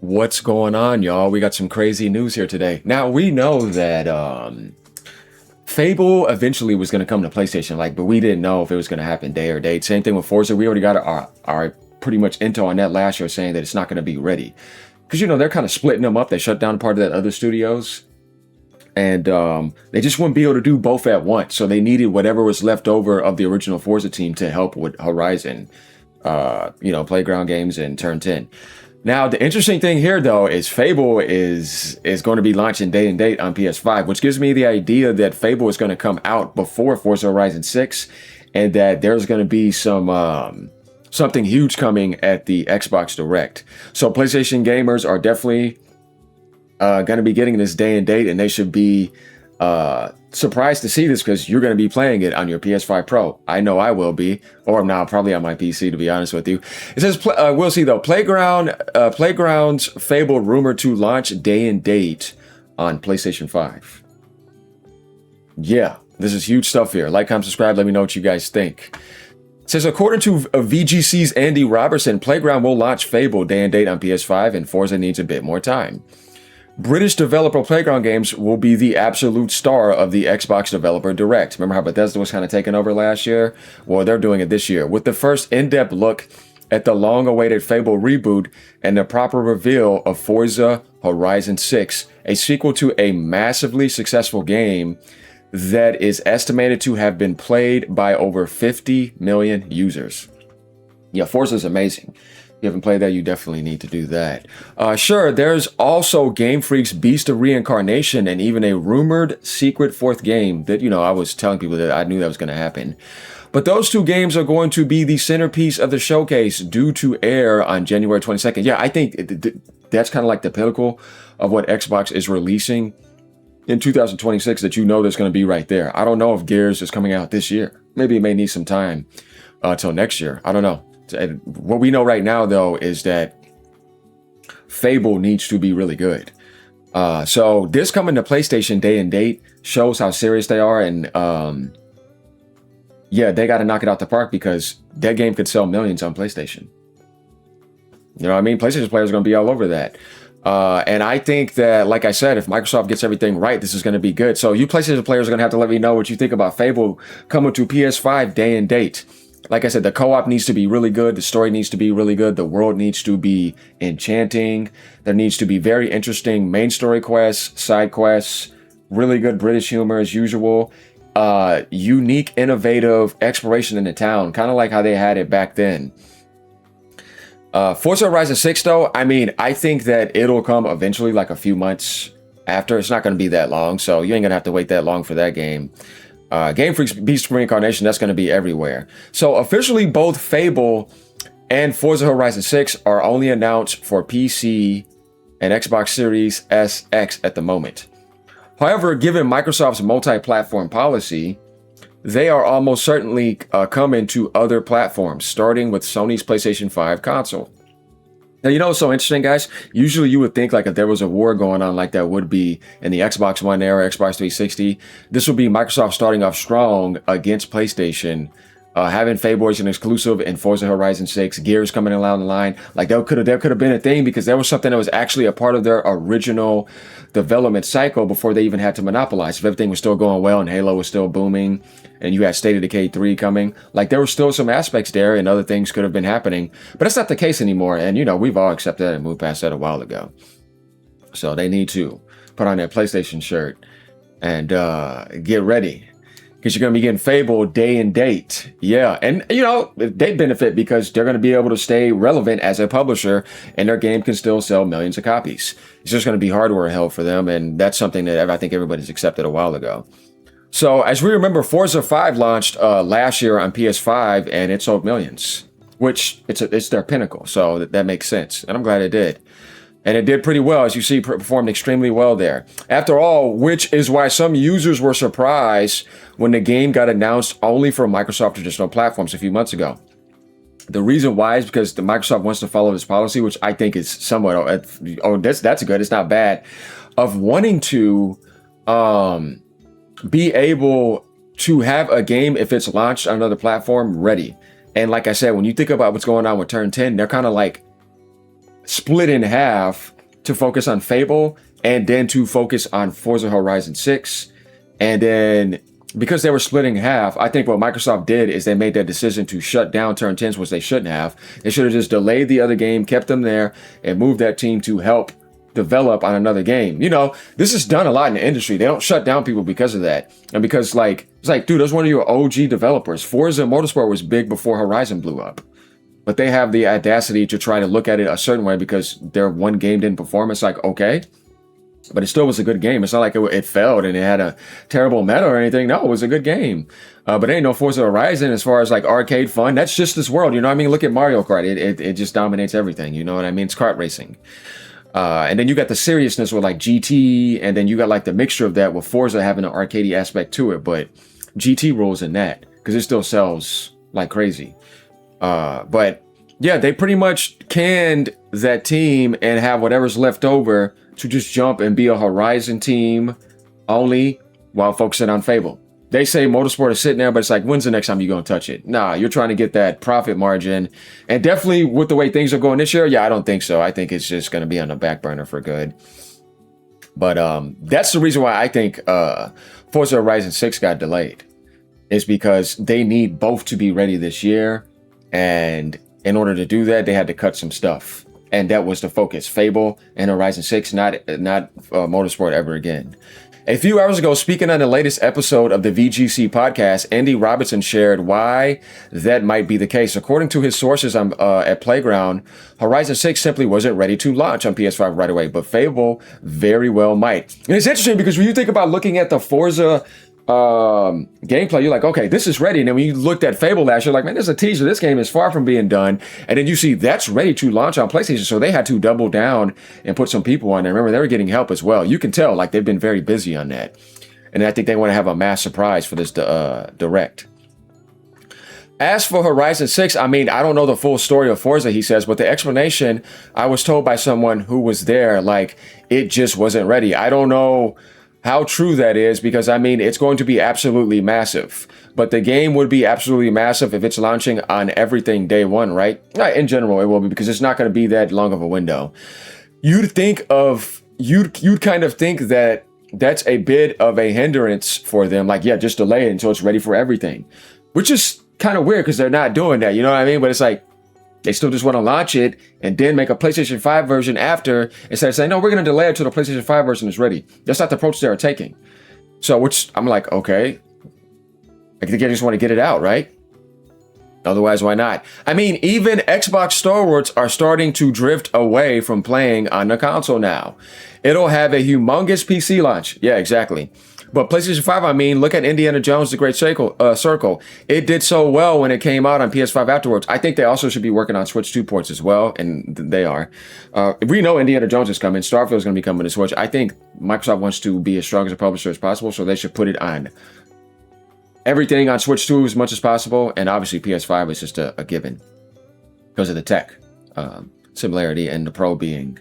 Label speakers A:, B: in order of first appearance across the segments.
A: What's going on, y'all? We got some crazy news here today. Now, we know that Fable eventually was going to come to PlayStation, but we didn't know if it was going to happen day or date. Same thing with Forza. We already got our pretty much intel on that last year saying that it's not going to be ready. Because, they're kind of splitting them up. They shut down part of that other studios. And they just wouldn't be able to do both at once. So they needed whatever was left over of the original Forza team to help with Horizon, Playground Games and Turn 10. Now, the interesting thing here, though, is Fable is going to be launching day and date on PS5, which gives me the idea that Fable is going to come out before Forza Horizon 6, and that there's going to be some something huge coming at the Xbox Direct. So PlayStation gamers are definitely going to be getting this day and date, and they should be surprised to see this because you're going to be playing it on your PS5 Pro. I know I will be, or now probably on my PC, to be honest with you. It says, we'll see though, Playground's Fable rumored to launch day and date on PlayStation 5. Yeah, this is huge stuff here. Like, comment, subscribe, let me know what you guys think. It says, according to VGC's Andy Robertson, Playground will launch Fable day and date on PS5, and Forza needs a bit more time. British developer Playground Games will be the absolute star of the Xbox Developer Direct. Remember how Bethesda was kind of taking over last year? Well, they're doing it this year with the first in-depth look at the long-awaited Fable reboot and the proper reveal of Forza Horizon 6, a sequel to a massively successful game that is estimated to have been played by over 50 million users. Yeah, Forza is amazing. If you haven't played that, you definitely need to do that. Sure, there's also Game Freak's Beast of Reincarnation and even a rumored secret fourth game that, I was telling people that I knew that was going to happen. But those two games are going to be the centerpiece of the showcase, due to air on January 22nd. Yeah, I think that's kind of like the pinnacle of what Xbox is releasing in 2026 that there's going to be right there. I don't know if Gears is coming out this year. Maybe it may need some time till next year. I don't know. What we know right now, though, is that Fable needs to be really good. So this coming to PlayStation day and date shows how serious they are. And yeah, they got to knock it out the park because that game could sell millions on PlayStation. You know what I mean? PlayStation players are going to be all over that. And I think that, like I said, if Microsoft gets everything right, this is going to be good. So you PlayStation players are going to have to let me know what you think about Fable coming to PS5 day and date. Like I said, the co-op needs to be really good. The story needs to be really good. The world needs to be enchanting. There needs to be very interesting main story quests, side quests, really good British humor as usual, unique, innovative exploration in the town, kind of like how they had it back then. Forza Horizon 6, though, I think that it'll come eventually, like a few months after. It's not going to be that long, so you ain't going to have to wait that long for that game. Game Freak's Beast of Reincarnation, that's going to be everywhere. So officially, both Fable and Forza Horizon 6 are only announced for PC and Xbox Series SX at the moment. However, given Microsoft's multi-platform policy, they are almost certainly coming to other platforms, starting with Sony's PlayStation 5 console. Now, what's so interesting, guys? Usually you would think if there was a war going on like that would be in the Xbox One era, Xbox 360, this would be Microsoft starting off strong against PlayStation, having Fable as an exclusive and Forza Horizon 6, Gears coming along the line. That could have been a thing because there was something that was actually a part of their original development cycle before they even had to monopolize. If everything was still going well and Halo was still booming and you had State of Decay 3 coming, there were still some aspects there and other things could have been happening. But that's not the case anymore. And, we've all accepted that and moved past that a while ago. So they need to put on their PlayStation shirt and get ready. Because you're going to be getting Fable day and date. Yeah. And, they benefit because they're going to be able to stay relevant as a publisher and their game can still sell millions of copies. It's just going to be hardware hell for them. And that's something that I think everybody's accepted a while ago. So as we remember, Forza 5 launched last year on PS5 and it sold millions, which it's their pinnacle. So that makes sense. And I'm glad it did. And it did pretty well, as you see, performed extremely well there. After all, which is why some users were surprised when the game got announced only for Microsoft traditional platforms a few months ago. The reason why is because the Microsoft wants to follow this policy, which I think is somewhat, that's good, it's not bad, of wanting to be able to have a game, if it's launched on another platform, ready. And like I said, when you think about what's going on with Turn 10, they're kind of split in half to focus on Fable and then to focus on Forza Horizon 6. And then because they were splitting half, I think what Microsoft did is they made that decision to shut down Turn 10s, which they shouldn't have. They should have just delayed the other game, kept them there, and moved that team to help develop on another game. You know, this is done a lot in the industry. They don't shut down people because of that. And because like, it's like, dude, that's one of your OG developers. Forza Motorsport was big before Horizon blew up. But they have the audacity to try to look at it a certain way because their one game didn't perform. It's like, okay, but it still was a good game. It's not like it failed and it had a terrible meta or anything. No, it was a good game. But ain't no Forza Horizon as far as like arcade fun. That's just this world. You know what I mean? Look at Mario Kart. It just dominates everything. You know what I mean? It's kart racing. And then you got the seriousness with like GT, and then you got like the mixture of that with Forza having an arcadey aspect to it, but GT rules in that because it still sells like crazy. But yeah, they pretty much canned that team and have whatever's left over to just jump and be a Horizon team only while focusing on Fable. They say Motorsport is sitting there, but it's like, when's the next time you're going to touch it? Nah, you're trying to get that profit margin. And definitely with the way things are going this year, yeah, I don't think so. I think it's just going to be on the back burner for good. But that's the reason why I think Forza Horizon 6 got delayed. Is because they need both to be ready this year. And in order to do that, they had to cut some stuff. And that was the focus. Fable and Horizon 6, not Motorsport ever again. A few hours ago, speaking on the latest episode of the VGC podcast, Andy Robertson shared why that might be the case. According to his sources at Playground, Horizon 6 simply wasn't ready to launch on PS5 right away, but Fable very well might. And it's interesting because when you think about looking at the Forza gameplay, you're like, okay, this is ready. And then when you looked at Fable last year, like, man, there's a teaser. This game is far from being done. And then you see that's ready to launch on PlayStation. So they had to double down and put some people on there. Remember, they were getting help as well. You can tell, like, they've been very busy on that. And I think they want to have a mass surprise for this direct. As for Horizon 6, I mean, I don't know the full story of Forza, he says, but the explanation I was told by someone who was there, like, it just wasn't ready. I don't know how true that is, because I mean, it's going to be absolutely massive, but the game would be absolutely massive if it's launching on everything day one, right? In general, it will be, because it's not going to be that long of a window. You'd kind of think that that's a bit of a hindrance for them. Like, yeah, just delay it until it's ready for everything, which is kind of weird because they're not doing that. You know what I mean? But it's like, they still just want to launch it and then make a PlayStation 5 version after, instead of saying, no, we're going to delay it until the PlayStation 5 version is ready. That's not the approach they're taking. So, which I'm like, okay, I think I just want to get it out, right? Otherwise, why not? I mean, even Xbox stalwarts are starting to drift away from playing on the console now. It'll have a humongous PC launch. Yeah, exactly. But PlayStation 5, I mean, look at Indiana Jones, The Great Circle. It did so well when it came out on PS5 afterwards. I think they also should be working on Switch 2 ports as well, and they are. We know Indiana Jones is coming. Starfield is going to be coming to Switch. I think Microsoft wants to be as strong as a publisher as possible, so they should put it on everything on Switch 2 as much as possible, and obviously PS5 is just a given because of the tech similarity and the Pro being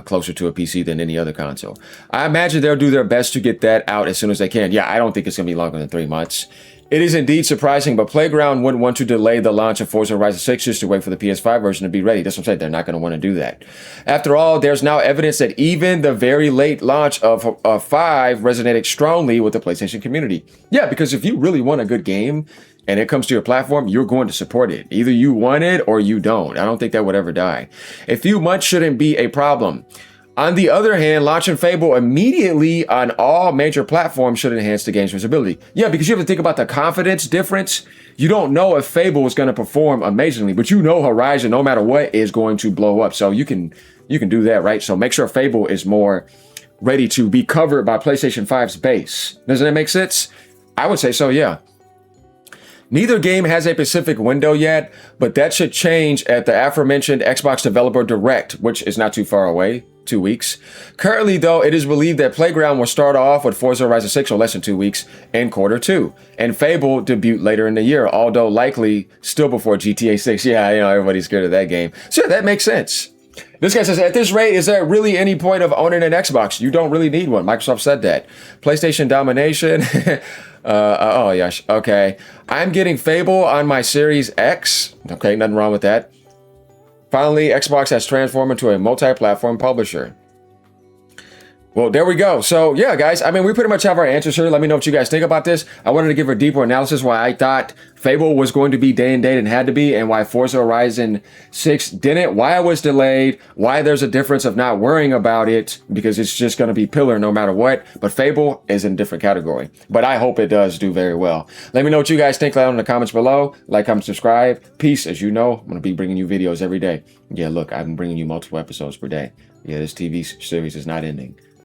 A: closer to a PC than any other console. I imagine they'll do their best to get that out as soon as they can. Yeah, I don't think it's going to be longer than 3 months. It is indeed surprising, but Playground wouldn't want to delay the launch of Forza Horizon 6 just to wait for the PS5 version to be ready. That's what I'm saying. They're not going to want to do that. After all, there's now evidence that even the very late launch of 5 resonated strongly with the PlayStation community. Yeah, because if you really want a good game and it comes to your platform, you're going to support it. Either you want it or you don't. I don't think that would ever die. A few months shouldn't be a problem. On the other hand, launching Fable immediately on all major platforms should enhance the game's visibility. Yeah, because you have to think about the confidence difference. You don't know if Fable is going to perform amazingly, but you know Horizon, no matter what, is going to blow up. So you can do that, right? So make sure Fable is more ready to be covered by PlayStation 5's base. Doesn't that make sense? I would say so, yeah. Neither game has a specific window yet, but that should change at the aforementioned Xbox Developer Direct, which is not too far away, 2 weeks. Currently, though, it is believed that Playground will start off with Forza Horizon 6 or less than 2 weeks in Q2, and Fable debut later in the year, although likely still before GTA 6. Yeah, you know, everybody's scared of that game. So yeah, that makes seness. This guy says, at this rate, is there really any point of owning an Xbox? You don't really need one. Microsoft said that. PlayStation domination. Oh, yes. Okay. I'm getting Fable on my Series X. Okay, nothing wrong with that. Finally, Xbox has transformed into a multi-platform publisher. Well, there we go. So yeah, guys, I mean, we pretty much have our answers here. Let me know what you guys think about this. I wanted to give a deeper analysis why I thought Fable was going to be day and date and had to be, and why Forza Horizon 6 didn't, why it was delayed, why there's a difference of not worrying about it, because it's just going to be pillar no matter what. But Fable is in a different category. But I hope it does do very well. Let me know what you guys think down in the comments below. Like, comment, subscribe. Peace. As you know, I'm going to be bringing you videos every day. Yeah, look, I've been bringing you multiple episodes per day. Yeah, this TV series is not ending.